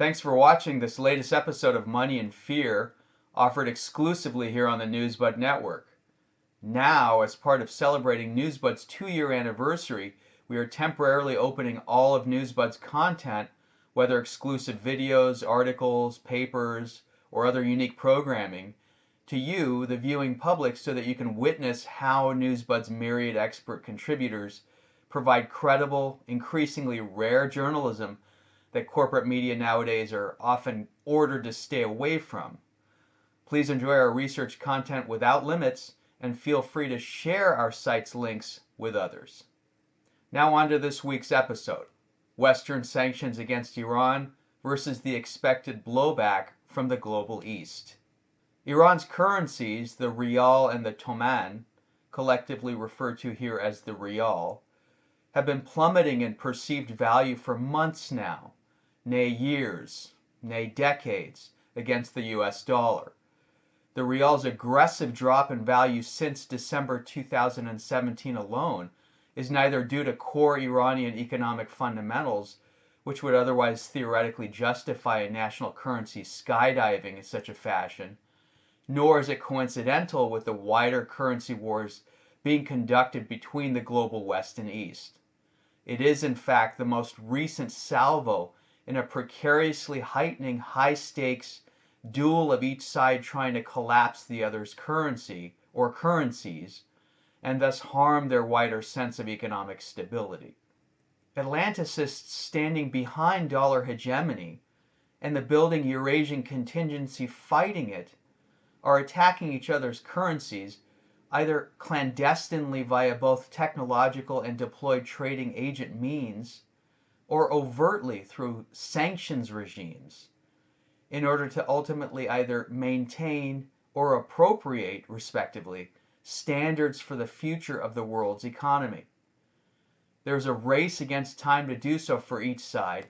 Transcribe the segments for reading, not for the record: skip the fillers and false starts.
Thanks for watching this latest episode of Money and Fear, offered exclusively here on the NewsBud Network. Now, as part of celebrating NewsBud's 2-year anniversary, we are temporarily opening all of NewsBud's content, whether exclusive videos, articles, papers, or other unique programming, to you, the viewing public, so that you can witness how NewsBud's myriad expert contributors provide credible, increasingly rare journalism that corporate media nowadays are often ordered to stay away from. Please enjoy our research content without limits and feel free to share our site's links with others. Now on to this week's episode: Western sanctions against Iran versus the expected blowback from the global East. Iran's currencies, the rial and the toman, collectively referred to here as the rial, have been plummeting in perceived value for months now, nay years, nay decades, against the US dollar. The rial's aggressive drop in value since December 2017 alone is neither due to core Iranian economic fundamentals, which would otherwise theoretically justify a national currency skydiving in such a fashion, nor is it coincidental with the wider currency wars being conducted between the global West and East. It is, in fact, the most recent salvo in a precariously heightening high-stakes duel of each side trying to collapse the other's currency or currencies and thus harm their wider sense of economic stability. Atlanticists standing behind dollar hegemony and the building Eurasian contingency fighting it are attacking each other's currencies either clandestinely via both technological and deployed trading agent means, or overtly through sanctions regimes, in order to ultimately either maintain or appropriate, respectively, standards for the future of the world's economy. There's a race against time to do so for each side,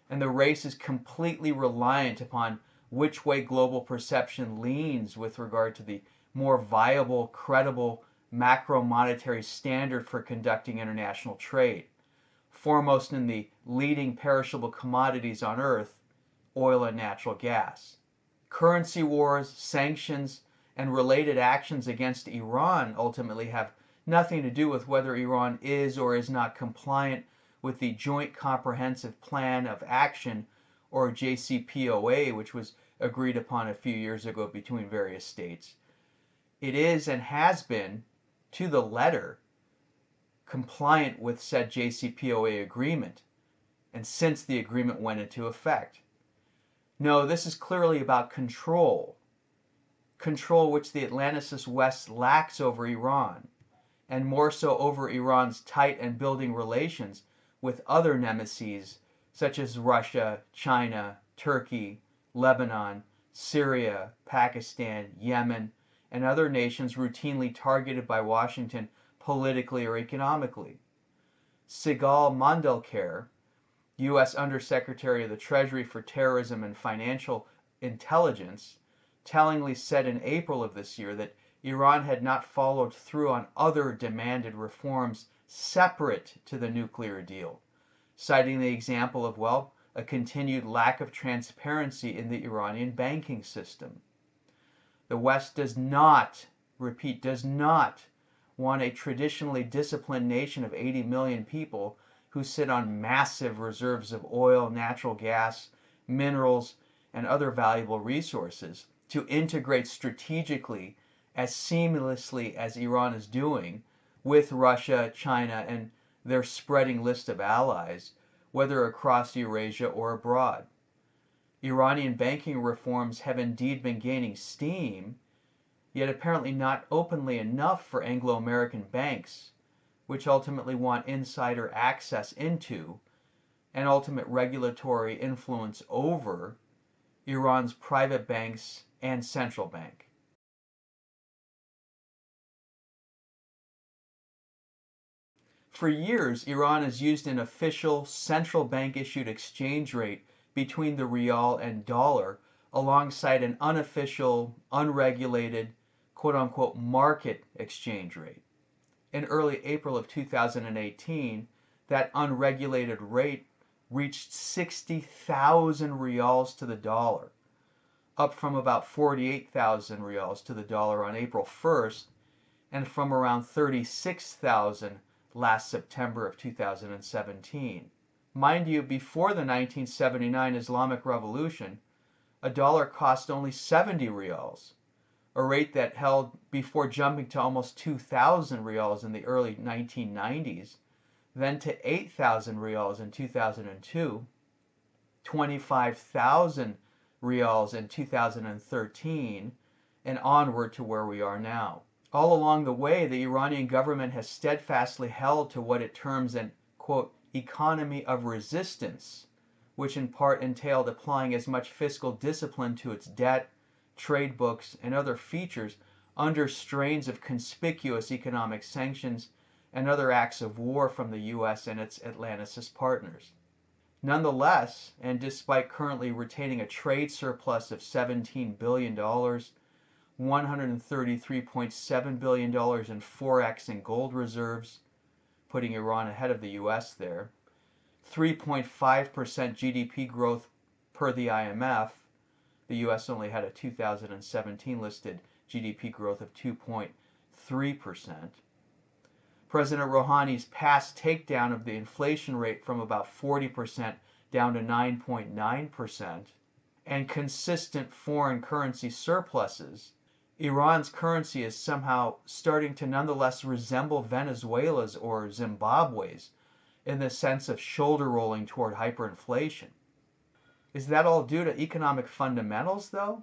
and the race is completely reliant upon which way global perception leans with regard to the more viable, credible macro-monetary standard for conducting international trade, foremost in the leading perishable commodities on Earth, oil and natural gas. Currency wars, sanctions, and related actions against Iran ultimately have nothing to do with whether Iran is or is not compliant with the Joint Comprehensive Plan of Action, or JCPOA, which was agreed upon a few years ago between various states. It is and has been, to the letter, compliant with said JCPOA agreement, and since the agreement went into effect. No, this is clearly about control which the Atlanticist West lacks over Iran, and more so over Iran's tight and building relations with other nemeses such as Russia, China, Turkey, Lebanon, Syria, Pakistan, Yemen, and other nations routinely targeted by Washington politically or economically. Sigal Mandelker, U.S. Undersecretary of the Treasury for Terrorism and Financial Intelligence, tellingly said in April of this year that Iran had not followed through on other demanded reforms separate to the nuclear deal, citing the example of, a continued lack of transparency in the Iranian banking system. The West does not, repeat, does not want a traditionally disciplined nation of 80 million people who sit on massive reserves of oil, natural gas, minerals, and other valuable resources to integrate strategically as seamlessly as Iran is doing with Russia, China, and their spreading list of allies, whether across Eurasia or abroad. Iranian banking reforms have indeed been gaining steam, yet apparently not openly enough for Anglo-American banks, which ultimately want insider access into and ultimate regulatory influence over Iran's private banks and central bank. For years, Iran has used an official central bank issued exchange rate between the rial and dollar alongside an unofficial, unregulated, quote-unquote market exchange rate. In early April of 2018, that unregulated rate reached 60,000 rials to the dollar, up from about 48,000 rials to the dollar on April 1st, and from around 36,000 last September of 2017. Mind you, before the 1979 Islamic Revolution, a dollar cost only 70 rials, a rate that held before jumping to almost 2,000 rials in the early 1990s, then to 8,000 rials in 2002, 25,000 rials in 2013, and onward to where we are now. All along the way, the Iranian government has steadfastly held to what it terms an, quote, economy of resistance, which in part entailed applying as much fiscal discipline to its debt, trade books, and other features under strains of conspicuous economic sanctions and other acts of war from the U.S. and its Atlanticist partners. Nonetheless, and despite currently retaining a trade surplus of $17 billion, $133.7 billion in Forex and gold reserves, putting Iran ahead of the U.S. there, 3.5% GDP growth per the IMF. The U.S. only had a 2017 listed GDP growth of 2.3%. President Rouhani's past takedown of the inflation rate from about 40% down to 9.9%, and consistent foreign currency surpluses, Iran's currency is somehow starting to nonetheless resemble Venezuela's or Zimbabwe's in the sense of shoulder rolling toward hyperinflation. Is that all due to economic fundamentals, though?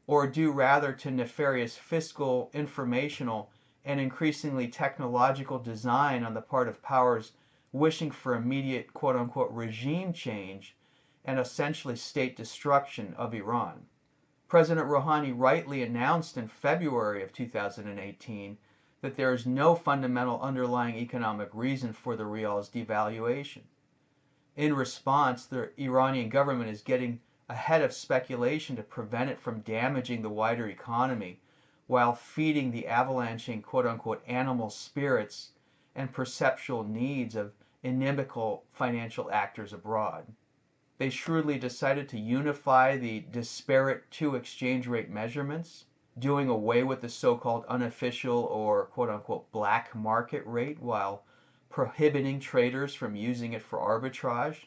Or due rather to nefarious fiscal, informational, and increasingly technological design on the part of powers wishing for immediate quote-unquote regime change and essentially state destruction of Iran? President Rouhani rightly announced in February of 2018 that there is no fundamental underlying economic reason for the rial's devaluation. In response, the Iranian government is getting ahead of speculation to prevent it from damaging the wider economy while feeding the avalanching quote-unquote animal spirits and perceptual needs of inimical financial actors abroad. They shrewdly decided to unify the disparate two exchange rate measurements, doing away with the so-called unofficial or quote-unquote black market rate while prohibiting traders from using it for arbitrage,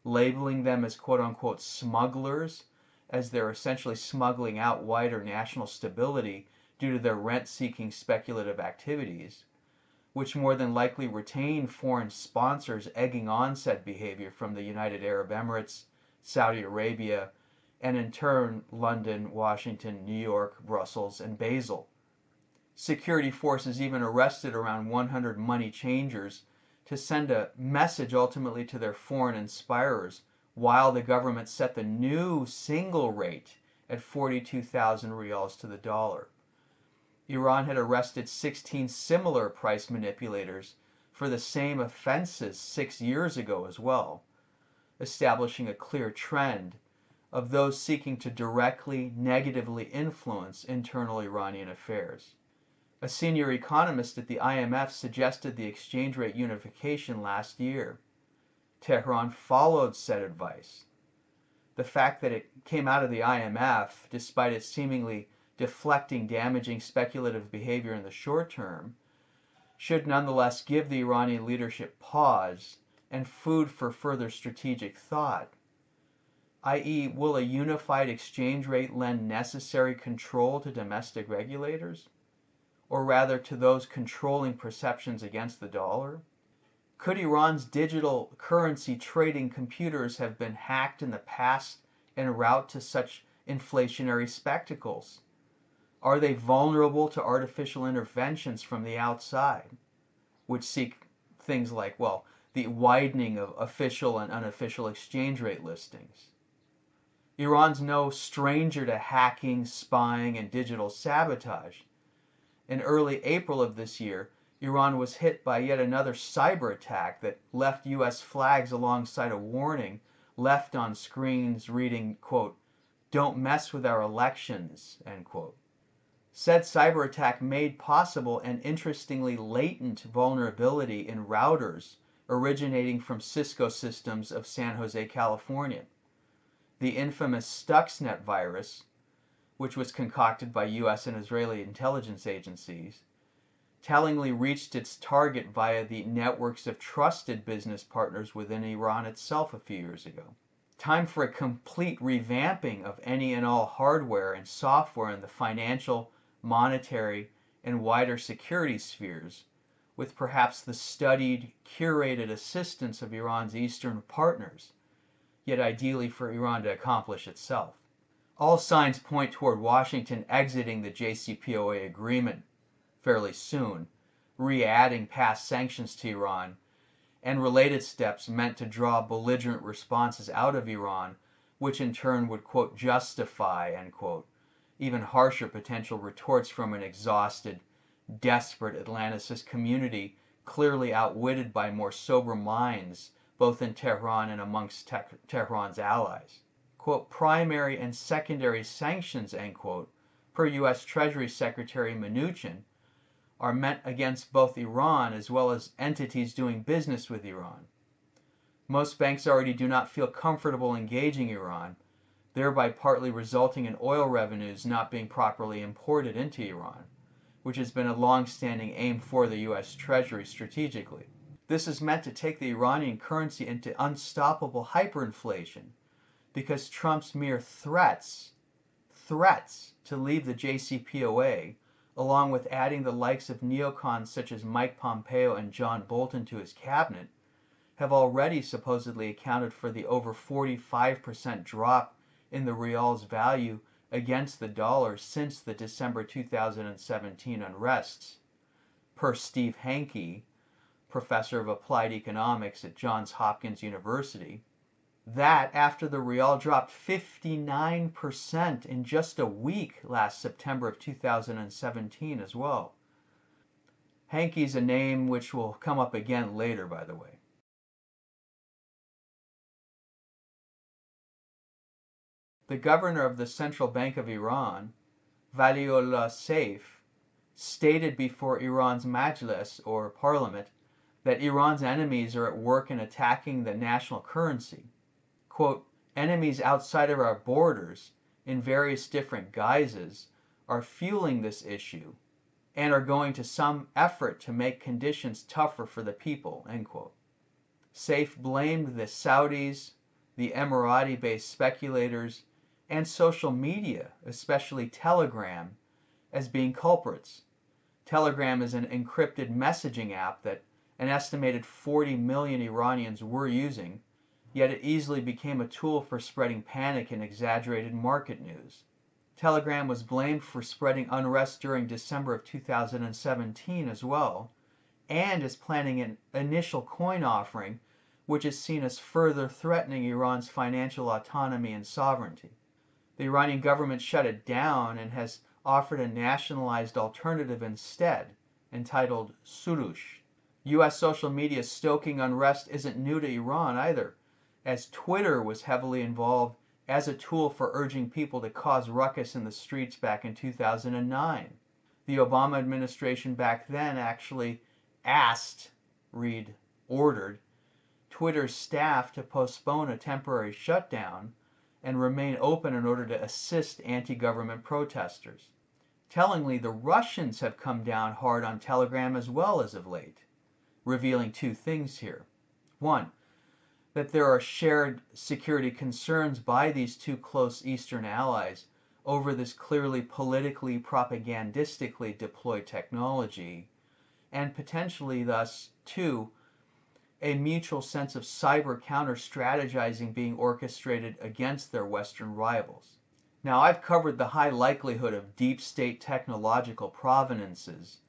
labeling them as quote-unquote smugglers, as they're essentially smuggling out wider national stability due to their rent-seeking speculative activities, which more than likely retain foreign sponsors egging on said behavior from the United Arab Emirates, Saudi Arabia, and in turn London, Washington, New York, Brussels, and Basel. Security forces even arrested around 100 money changers to send a message ultimately to their foreign inspirers, while the government set the new single rate at 42,000 rials to the dollar. Iran had arrested 16 similar price manipulators for the same offenses 6 years ago as well, establishing a clear trend of those seeking to directly negatively influence internal Iranian affairs. A senior economist at the IMF suggested the exchange rate unification last year. Tehran followed said advice. The fact that it came out of the IMF, despite its seemingly deflecting damaging speculative behavior in the short term, should nonetheless give the Iranian leadership pause and food for further strategic thought, i.e., will a unified exchange rate lend necessary control to domestic regulators, or rather to those controlling perceptions against the dollar? Could Iran's digital currency trading computers have been hacked in the past en route to such inflationary spectacles? Are they vulnerable to artificial interventions from the outside, which seek things like, well, the widening of official and unofficial exchange rate listings? Iran's no stranger to hacking, spying, and digital sabotage. In early April of this year, Iran was hit by yet another cyber attack that left U.S. flags alongside a warning left on screens reading, quote, "Don't mess with our elections," end quote. Said cyber attack made possible an interestingly latent vulnerability in routers originating from Cisco Systems of San Jose, California. The infamous Stuxnet virus, which was concocted by US and Israeli intelligence agencies, tellingly reached its target via the networks of trusted business partners within Iran itself a few years ago. Time for a complete revamping of any and all hardware and software in the financial, monetary, and wider security spheres, with perhaps the studied, curated assistance of Iran's eastern partners, yet ideally for Iran to accomplish itself. All signs point toward Washington exiting the JCPOA agreement fairly soon, re-adding past sanctions to Iran, and related steps meant to draw belligerent responses out of Iran, which in turn would, quote, justify, end quote, even harsher potential retorts from an exhausted, desperate Atlanticist community clearly outwitted by more sober minds, both in Tehran and amongst Tehran's allies. Quote, primary and secondary sanctions, end quote, per U.S. Treasury Secretary Mnuchin, are meant against both Iran as well as entities doing business with Iran. Most banks already do not feel comfortable engaging Iran, thereby partly resulting in oil revenues not being properly imported into Iran, which has been a long-standing aim for the U.S. Treasury strategically. This is meant to take the Iranian currency into unstoppable hyperinflation, because Trump's mere threats to leave the JCPOA, along with adding the likes of neocons such as Mike Pompeo and John Bolton to his cabinet, have already supposedly accounted for the over 45% drop in the rial's value against the dollar since the December 2017 unrests, per Steve Hanke, professor of applied economics at Johns Hopkins University. That after the rial dropped 59% in just a week last September of 2017 as well. Hanke's a name which will come up again later, by the way. The governor of the Central Bank of Iran, Waliullah Saif, stated before Iran's Majlis, or parliament, that Iran's enemies are at work in attacking the national currency. Quote, enemies outside of our borders, in various different guises, are fueling this issue and are going to some effort to make conditions tougher for the people, end quote. Saif blamed the Saudis, the Emirati-based speculators, and social media, especially Telegram, as being culprits. Telegram is an encrypted messaging app that an estimated 40 million Iranians were using, yet it easily became a tool for spreading panic and exaggerated market news. Telegram was blamed for spreading unrest during December of 2017 as well, and is planning an initial coin offering, which is seen as further threatening Iran's financial autonomy and sovereignty. The Iranian government shut it down and has offered a nationalized alternative instead, entitled Surush. U.S. social media stoking unrest isn't new to Iran either, as Twitter was heavily involved as a tool for urging people to cause ruckus in the streets back in 2009. The Obama administration back then actually ordered, Twitter's staff to postpone a temporary shutdown and remain open in order to assist anti-government protesters. Tellingly, the Russians have come down hard on Telegram as well as of late, revealing two things here. One, that there are shared security concerns by these two close Eastern allies over this clearly politically propagandistically deployed technology, and potentially thus, two, a mutual sense of cyber counter-strategizing being orchestrated against their Western rivals. Now, I've covered the high likelihood of deep state technological provenances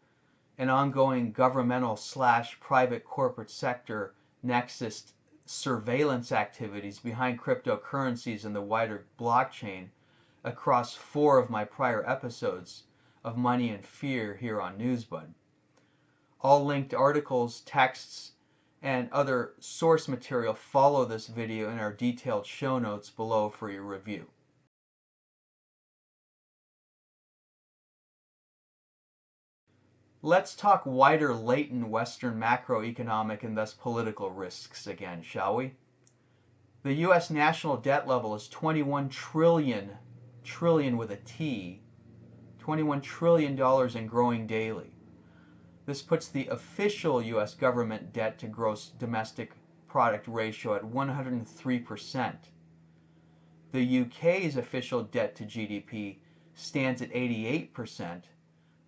and ongoing governmental/private corporate sector nexus surveillance activities behind cryptocurrencies and the wider blockchain across 4 of my prior episodes of Money and Fear here on Newsbud. All linked articles, texts, and other source material follow this video in our detailed show notes below for your review. Let's talk wider latent Western macroeconomic and thus political risks again, shall we? The U.S. national debt level is 21 trillion with a T, $21 trillion and growing daily. This puts the official U.S. government debt to gross domestic product ratio at 103%. The UK's official debt to GDP stands at 88%,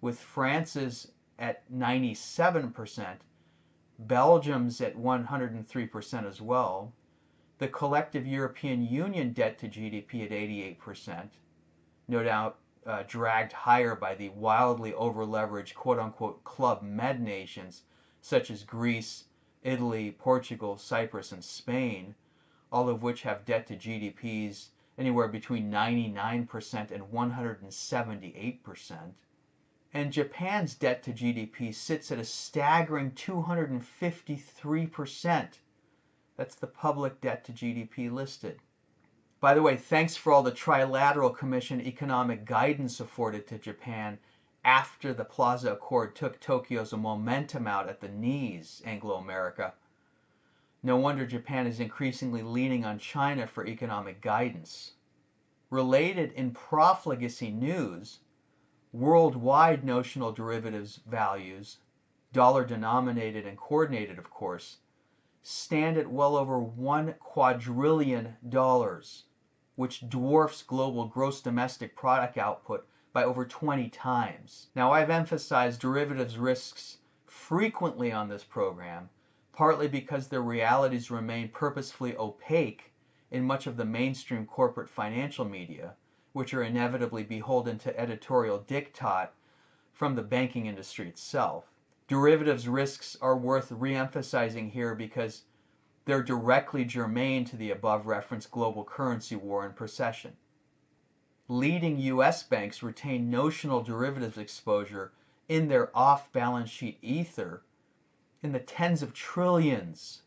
with France's at 97%, Belgium's at 103% as well, the collective European Union debt to GDP at 88%, no doubt dragged higher by the wildly over-leveraged quote-unquote Club Med nations such as Greece, Italy, Portugal, Cyprus, and Spain, all of which have debt to GDPs anywhere between 99% and 178%. And Japan's debt to GDP sits at a staggering 253%. That's the public debt to GDP listed. By the way, thanks for all the Trilateral Commission economic guidance afforded to Japan after the Plaza Accord took Tokyo's momentum out at the knees, Anglo-America. No wonder Japan is increasingly leaning on China for economic guidance. Related in profligacy news, worldwide notional derivatives values, dollar denominated and coordinated of course, stand at well over $1 quadrillion, which dwarfs global gross domestic product output by over 20 times. Now, I've emphasized derivatives risks frequently on this program, partly because their realities remain purposefully opaque in much of the mainstream corporate financial media, which are inevitably beholden to editorial diktat from the banking industry itself. Derivatives risks are worth re-emphasizing here because they're directly germane to the above-referenced global currency war and procession. Leading U.S. banks retain notional derivatives exposure in their off-balance sheet ether in the tens of trillions,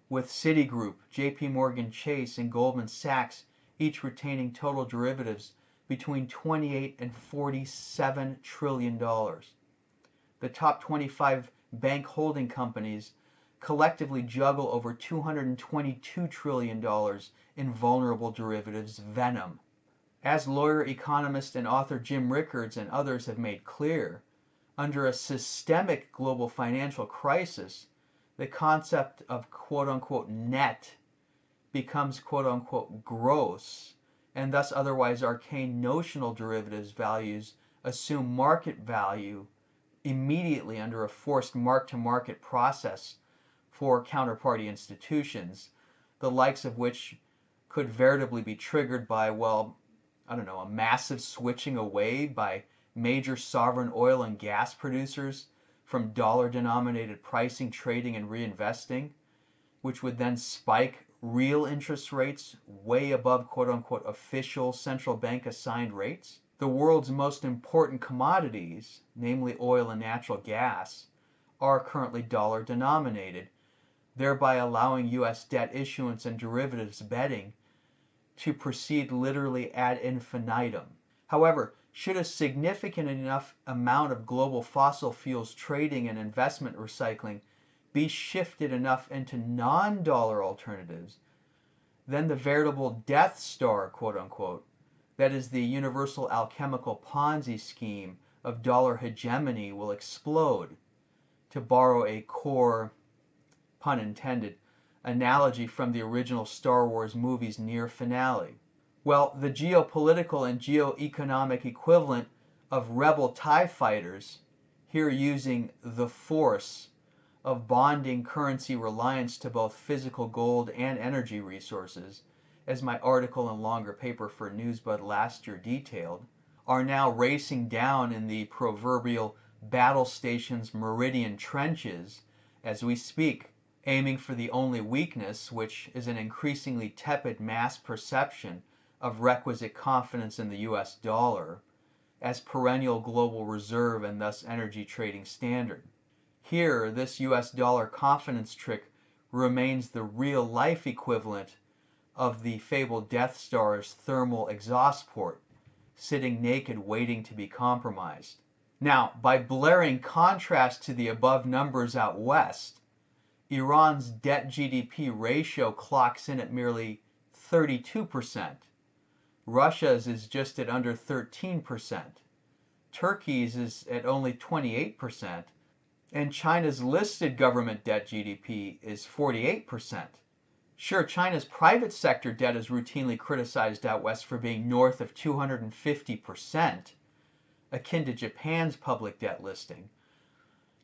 with Citigroup, J.P. Morgan Chase, and Goldman Sachs each retaining total derivatives between $28 and $47 trillion. The top 25 bank holding companies collectively juggle over $222 trillion in vulnerable derivatives venom. As lawyer, economist, and author Jim Rickards and others have made clear, under a systemic global financial crisis, the concept of quote-unquote net becomes quote-unquote gross, and thus otherwise arcane notional derivatives values assume market value immediately under a forced mark-to-market process for counterparty institutions, the likes of which could veritably be triggered by, well, I don't know, a massive switching away by major sovereign oil and gas producers from dollar-denominated pricing, trading, and reinvesting, which would then spike real interest rates way above quote-unquote official central bank assigned rates. The world's most important commodities, namely oil and natural gas, are currently dollar-denominated, thereby allowing U.S. debt issuance and derivatives betting to proceed literally ad infinitum. However, should a significant enough amount of global fossil fuels trading and investment recycling be shifted enough into non-dollar alternatives, then the veritable Death Star, quote-unquote, that is the universal alchemical Ponzi scheme of dollar hegemony will explode, to borrow a core, pun intended, analogy from the original Star Wars movie's near finale. Well, the geopolitical and geoeconomic equivalent of rebel TIE fighters, here using the force of bonding currency reliance to both physical gold and energy resources, as my article and longer paper for Newsbud last year detailed, are now racing down in the proverbial battle station's meridian trenches as we speak, aiming for the only weakness, which is an increasingly tepid mass perception of requisite confidence in the US dollar as perennial global reserve and thus energy trading standard. Here, this US dollar confidence trick remains the real-life equivalent of the fabled Death Star's thermal exhaust port, sitting naked waiting to be compromised. Now, by blaring contrast to the above numbers out west, Iran's debt GDP ratio clocks in at merely 32%. Russia's is just at under 13%. Turkey's is at only 28%. And China's listed government debt GDP is 48%. Sure, China's private sector debt is routinely criticized out west for being north of 250%, akin to Japan's public debt listing.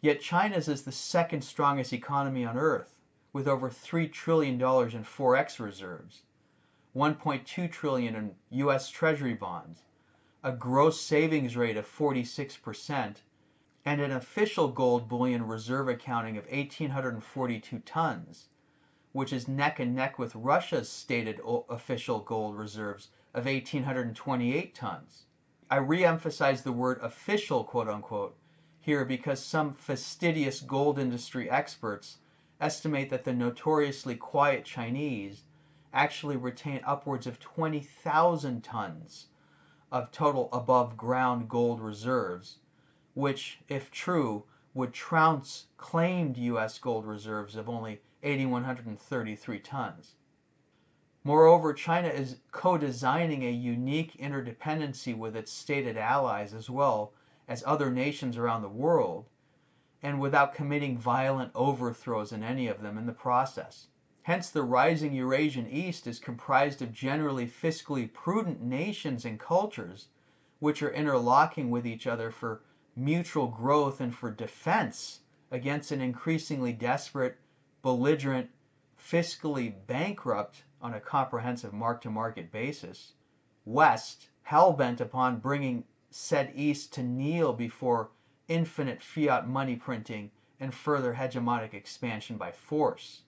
Yet China's is the second strongest economy on earth, with over $3 trillion in forex reserves, $1.2 trillion in U.S. Treasury bonds, a gross savings rate of 46%, and an official gold bullion reserve accounting of 1,842 tons, which is neck and neck with Russia's stated official gold reserves of 1,828 tons. I re-emphasize the word official, quote unquote, here because some fastidious gold industry experts estimate that the notoriously quiet Chinese actually retain upwards of 20,000 tons of total above ground gold reserves, which, if true, would trounce claimed U.S. gold reserves of only 8,133 tons. Moreover, China is co-designing a unique interdependency with its stated allies as well as other nations around the world, and without committing violent overthrows in any of them in the process. Hence, the rising Eurasian East is comprised of generally fiscally prudent nations and cultures which are interlocking with each other for mutual growth and for defense against an increasingly desperate, belligerent, fiscally bankrupt on a comprehensive mark-to-market basis, West, hell-bent upon bringing said East to kneel before infinite fiat money printing and further hegemonic expansion by force.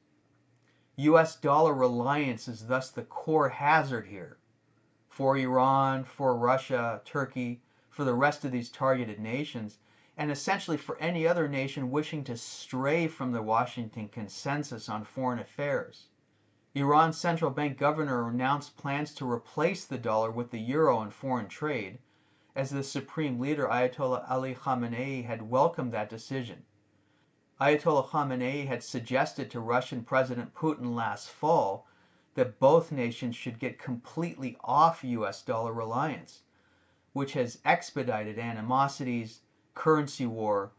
U.S. dollar reliance is thus the core hazard here. For Iran, for Russia, Turkey, for the rest of these targeted nations, and essentially for any other nation wishing to stray from the Washington consensus on foreign affairs. Iran's central bank governor announced plans to replace the dollar with the euro in foreign trade, as the supreme leader Ayatollah Ali Khamenei had welcomed that decision. Ayatollah Khamenei had suggested to Russian President Putin last fall that both nations should get completely off U.S. dollar reliance, which has expedited animosities, currency war,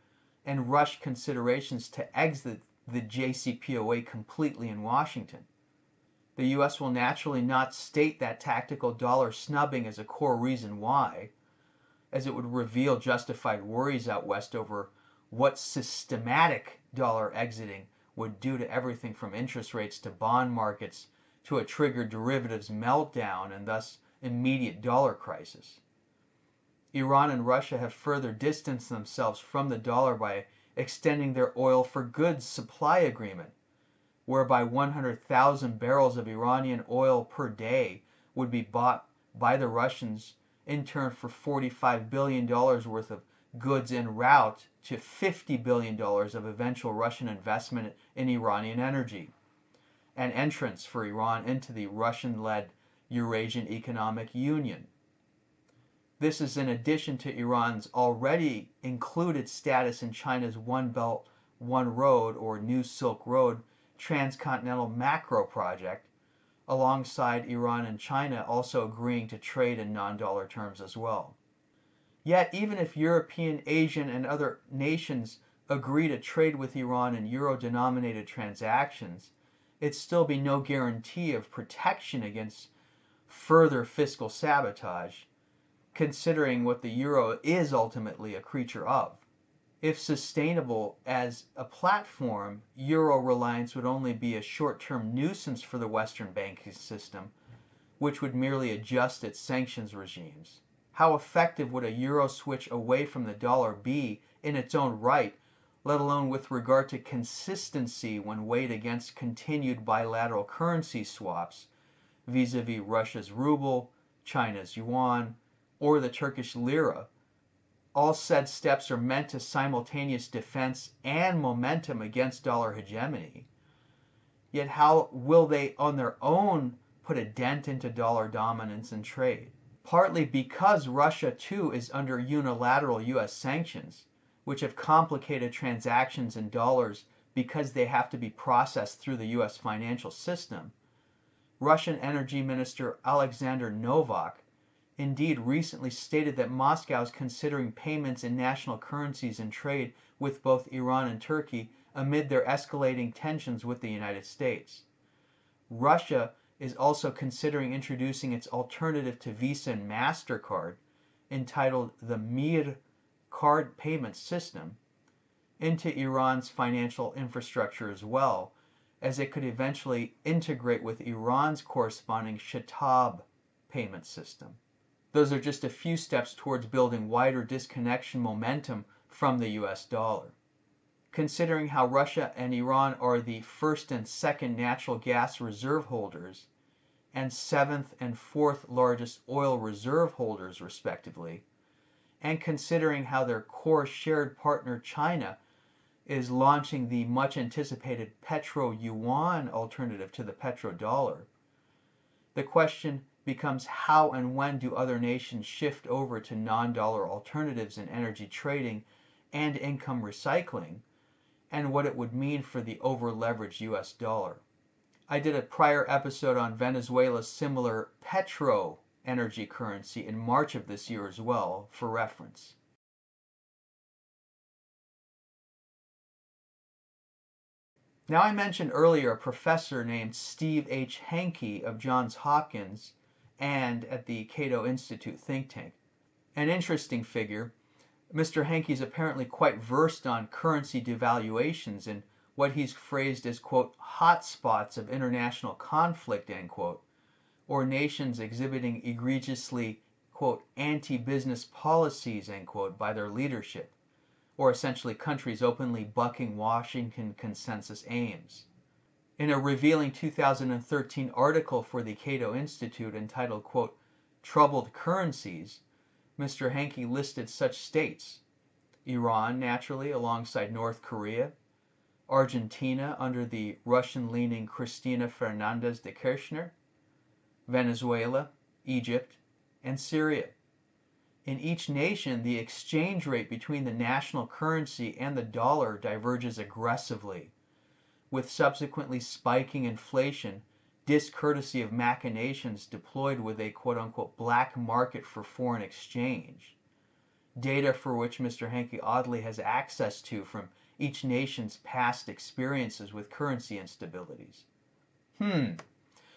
and rushed considerations to exit the JCPOA completely in Washington. The U.S. will naturally not state that tactical dollar snubbing as a core reason why, as it would reveal justified worries out west over what systematic dollar exiting would do to everything from interest rates to bond markets to a triggered derivatives meltdown and thus immediate dollar crisis. Iran and Russia have further distanced themselves from the dollar by extending their oil for goods supply agreement, whereby 100,000 barrels of Iranian oil per day would be bought by the Russians in turn for $45 billion worth of goods en route to $50 billion of eventual Russian investment in Iranian energy, and entrance for Iran into the Russian-led Eurasian Economic Union. This is in addition to Iran's already included status in China's One Belt, One Road, or New Silk Road transcontinental macro project, alongside Iran and China also agreeing to trade in non-dollar terms as well. Yet, even if European, Asian, and other nations agree to trade with Iran in euro-denominated transactions, it'd still be no guarantee of protection against further fiscal sabotage, considering what the euro is ultimately a creature of. If sustainable as a platform, euro reliance would only be a short-term nuisance for the Western banking system, which would merely adjust its sanctions regimes. How effective would a euro switch away from the dollar be in its own right, let alone with regard to consistency when weighed against continued bilateral currency swaps vis-a-vis Russia's ruble, China's yuan, or the Turkish lira? All said steps are meant to simultaneous defense and momentum against dollar hegemony. Yet how will they on their own put a dent into dollar dominance in trade? partly because Russia too is under unilateral US sanctions, which have complicated transactions in dollars because they have to be processed through the US financial system. Russian Energy Minister Alexander Novak indeed recently stated that Moscow is considering payments in national currencies in trade with both Iran and Turkey amid their escalating tensions with the United States. Russia is also considering introducing its alternative to Visa and MasterCard, entitled the Mir card payment system, into Iran's financial infrastructure as well, as it could eventually integrate with Iran's corresponding Shatab payment system. Those are just a few steps towards building wider disconnection momentum from the US dollar. Considering how Russia and Iran are the first and second natural gas reserve holders and seventh and fourth largest oil reserve holders respectively, and considering how their core shared partner China is launching the much anticipated petro-yuan alternative to the petrodollar, the question becomes how and when do other nations shift over to non-dollar alternatives in energy trading and income recycling, and what it would mean for the over-leveraged US dollar. I did a prior episode on Venezuela's similar petro energy currency in March of this year as well, for reference. Now, I mentioned earlier a professor named Steve H. Hanke of Johns Hopkins and at the Cato Institute think tank. An interesting figure. Mr. Hanke is apparently quite versed on currency devaluations and what he's phrased as, quote, hot spots of international conflict, end quote, or nations exhibiting egregiously, quote, anti-business policies, end quote, by their leadership, or essentially countries openly bucking Washington consensus aims. In a revealing 2013 article for the Cato Institute entitled, quote, Troubled Currencies, Mr. Hanke listed such states: Iran, naturally, alongside North Korea; Argentina, under the Russian-leaning Cristina Fernandez de Kirchner; Venezuela, Egypt, and Syria. In each nation, the exchange rate between the national currency and the dollar diverges aggressively, with subsequently spiking inflation, discourtesy of machinations deployed with a quote-unquote black market for foreign exchange, data for which Mr. Hanke oddly has access to from each nation's past experiences with currency instabilities.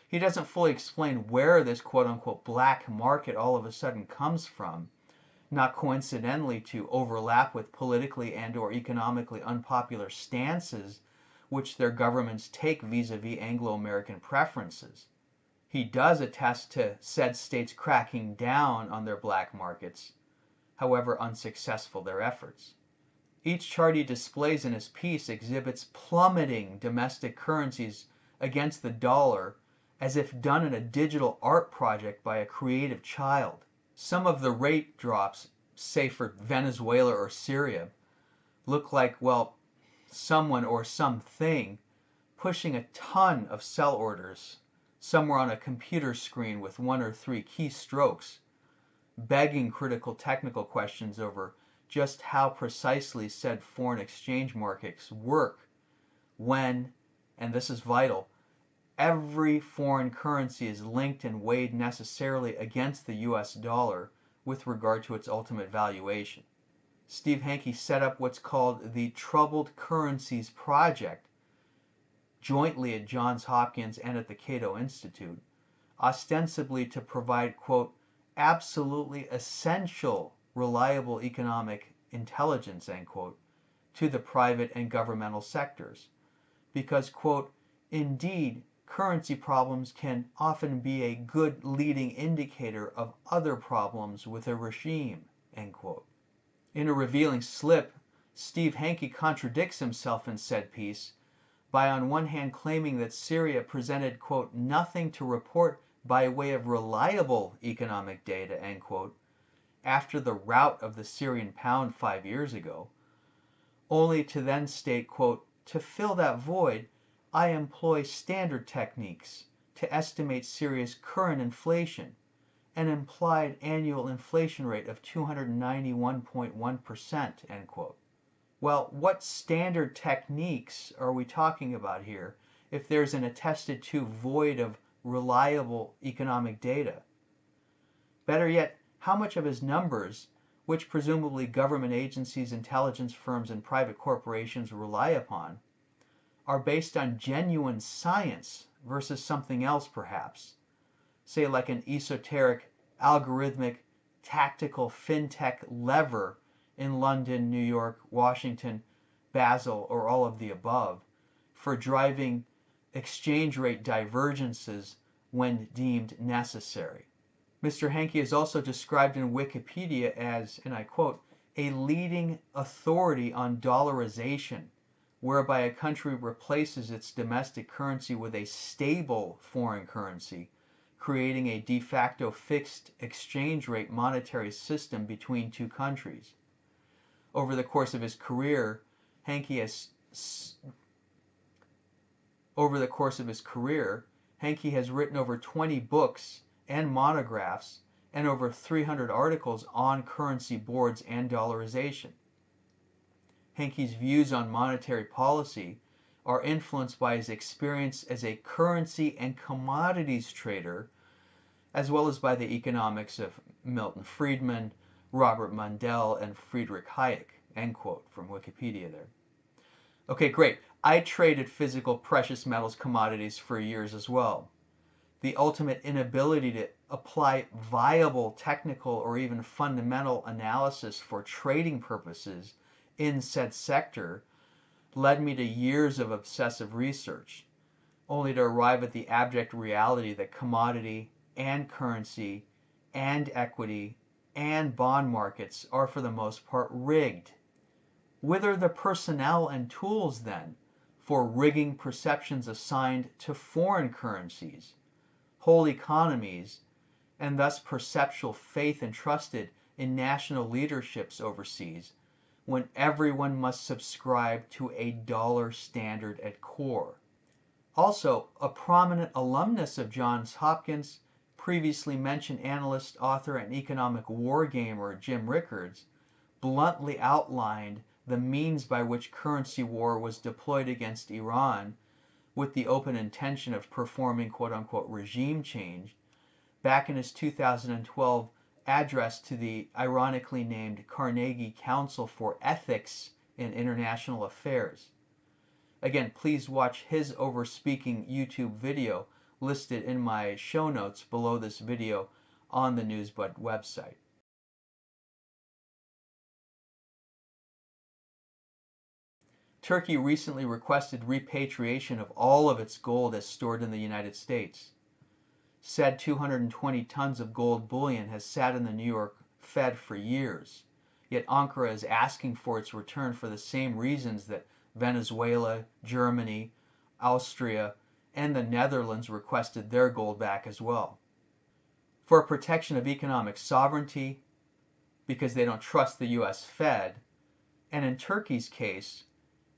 He doesn't fully explain where this quote-unquote black market all of a sudden comes from, not coincidentally to overlap with politically and or economically unpopular stances which their governments take vis-a-vis Anglo-American preferences. He does attest to said states cracking down on their black markets, however unsuccessful their efforts. Each chart he displays in his piece exhibits plummeting domestic currencies against the dollar as if done in a digital art project by a creative child. Some of the rate drops, say for Venezuela or Syria, look like, well, someone or something pushing a ton of sell orders somewhere on a computer screen with 1 or 3 keystrokes, begging critical technical questions over just how precisely said foreign exchange markets work when, and this is vital, every foreign currency is linked and weighed necessarily against the US dollar with regard to its ultimate valuation. Steve Hanke set up what's called the Troubled Currencies Project, jointly at Johns Hopkins and at the Cato Institute, ostensibly to provide, quote, absolutely essential, reliable economic intelligence, end quote, to the private and governmental sectors. Because, quote, indeed, currency problems can often be a good leading indicator of other problems with a regime, end quote. In a revealing slip, Steve Hanke contradicts himself in said piece by on one hand claiming that Syria presented, quote, nothing to report by way of reliable economic data, end quote, after the rout of the Syrian pound 5 years ago, only to then state, quote, to fill that void, I employ standard techniques to estimate Syria's current inflation, an implied annual inflation rate of 291.1%, end quote. Well, what standard techniques are we talking about here if there's an attested to void of reliable economic data? Better yet, how much of his numbers, which presumably government agencies, intelligence firms, and private corporations rely upon, are based on genuine science versus something else perhaps, say like an esoteric, algorithmic, tactical fintech lever in London, New York, Washington, Basel, or all of the above, for driving exchange rate divergences when deemed necessary. Mr. Hanke is also described in Wikipedia as, and I quote, a leading authority on dollarization, whereby a country replaces its domestic currency with a stable foreign currency, creating a de facto fixed exchange rate monetary system between two countries. Over the course of his career, Hanke has written over 20 books and monographs and over 300 articles on currency boards and dollarization. Hanke's views on monetary policy are influenced by his experience as a currency and commodities trader, as well as by the economics of Milton Friedman, Robert Mundell, and Friedrich Hayek, end quote from Wikipedia there. Okay, great. I traded physical precious metals commodities for years as well. The ultimate inability to apply viable technical or even fundamental analysis for trading purposes in said sector led me to years of obsessive research, only to arrive at the abject reality that commodity and currency and equity and bond markets are for the most part rigged. Whither the personnel and tools then for rigging perceptions assigned to foreign currencies, whole economies, and thus perceptual faith entrusted in national leaderships overseas, when everyone must subscribe to a dollar standard at core? Also, a prominent alumnus of Johns Hopkins, previously mentioned analyst, author, and economic wargamer Jim Rickards, bluntly outlined the means by which currency war was deployed against Iran with the open intention of performing quote-unquote regime change back in his 2012 address to the ironically named Carnegie Council for Ethics in International Affairs. Again, please watch his overspeaking YouTube video listed in my show notes below this video on the NewsBud website. Turkey recently requested repatriation of all of its gold as stored in the United States. Said 220 tons of gold bullion has sat in the New York Fed for years, yet Ankara is asking for its return for the same reasons that Venezuela, Germany, Austria, and the Netherlands requested their gold back as well. For protection of economic sovereignty, because they don't trust the US Fed, and in Turkey's case,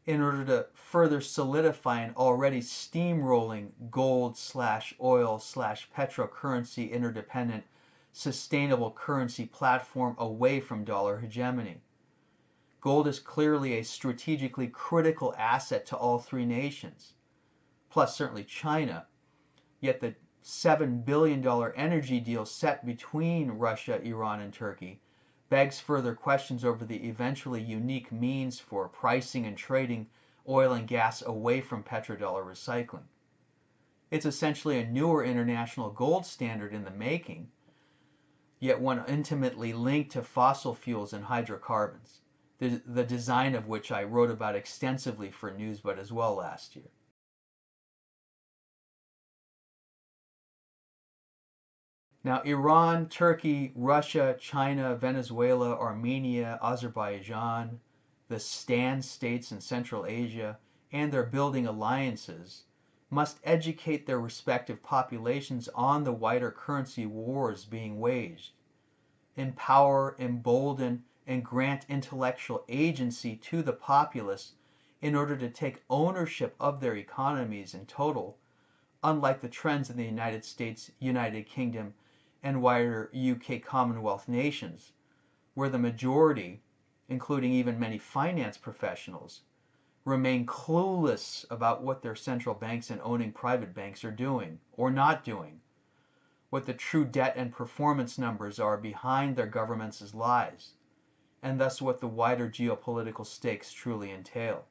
in order to further solidify an already steamrolling gold/oil/petrocurrency interdependent sustainable currency platform away from dollar hegemony. Gold is clearly a strategically critical asset to all three nations, plus certainly China, yet the $7 billion energy deal set between Russia, Iran, and Turkey begs further questions over the eventually unique means for pricing and trading oil and gas away from petrodollar recycling. It's essentially a newer international gold standard in the making, yet one intimately linked to fossil fuels and hydrocarbons, the design of which I wrote about extensively for NewsBud as well last year. Now, Iran, Turkey, Russia, China, Venezuela, Armenia, Azerbaijan, the stand states in Central Asia, and their building alliances must educate their respective populations on the wider currency wars being waged, empower, embolden, and grant intellectual agency to the populace in order to take ownership of their economies in total, unlike the trends in the United States, United Kingdom, and wider UK Commonwealth nations, where the majority, including even many finance professionals, remain clueless about what their central banks and owning private banks are doing or not doing, what the true debt and performance numbers are behind their governments' lies, and thus what the wider geopolitical stakes truly entail.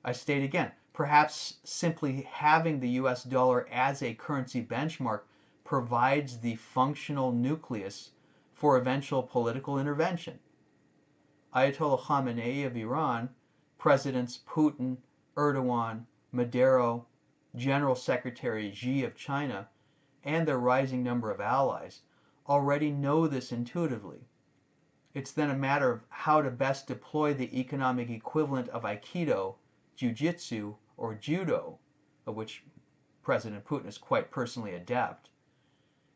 I state again, perhaps simply having the US dollar as a currency benchmark provides the functional nucleus for eventual political intervention. Ayatollah Khamenei of Iran, Presidents Putin, Erdogan, Maduro, General Secretary Xi of China, and their rising number of allies already know this intuitively. It's then a matter of how to best deploy the economic equivalent of Aikido, Jiu-Jitsu, or Judo, of which President Putin is quite personally adept,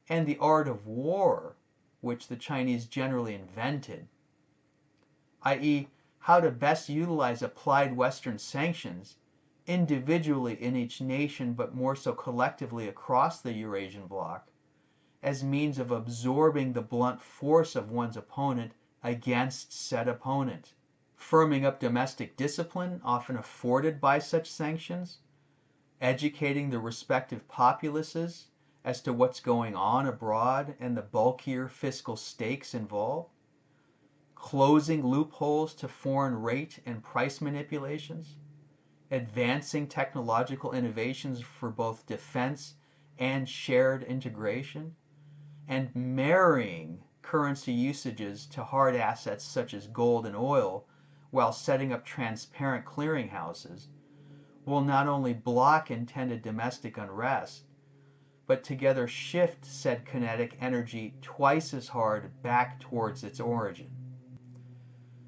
and the art of war, which the Chinese generally invented, i.e., how to best utilize applied Western sanctions individually in each nation but more so collectively across the Eurasian bloc as means of absorbing the blunt force of one's opponent against said opponent, firming up domestic discipline often afforded by such sanctions, educating the respective populaces as to what's going on abroad and the bulkier fiscal stakes involved, closing loopholes to foreign rate and price manipulations, advancing technological innovations for both defense and shared integration, and marrying currency usages to hard assets such as gold and oil while setting up transparent clearinghouses will not only block intended domestic unrest, but together shift said kinetic energy twice as hard back towards its origin.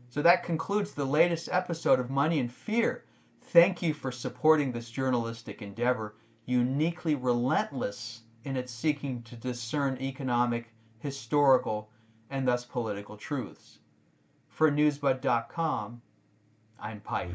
So that concludes the latest episode of Money and Fear. Thank you for supporting this journalistic endeavor, uniquely relentless in its seeking to discern economic, historical, and thus political truths. For newsbud.com, I'm Pai.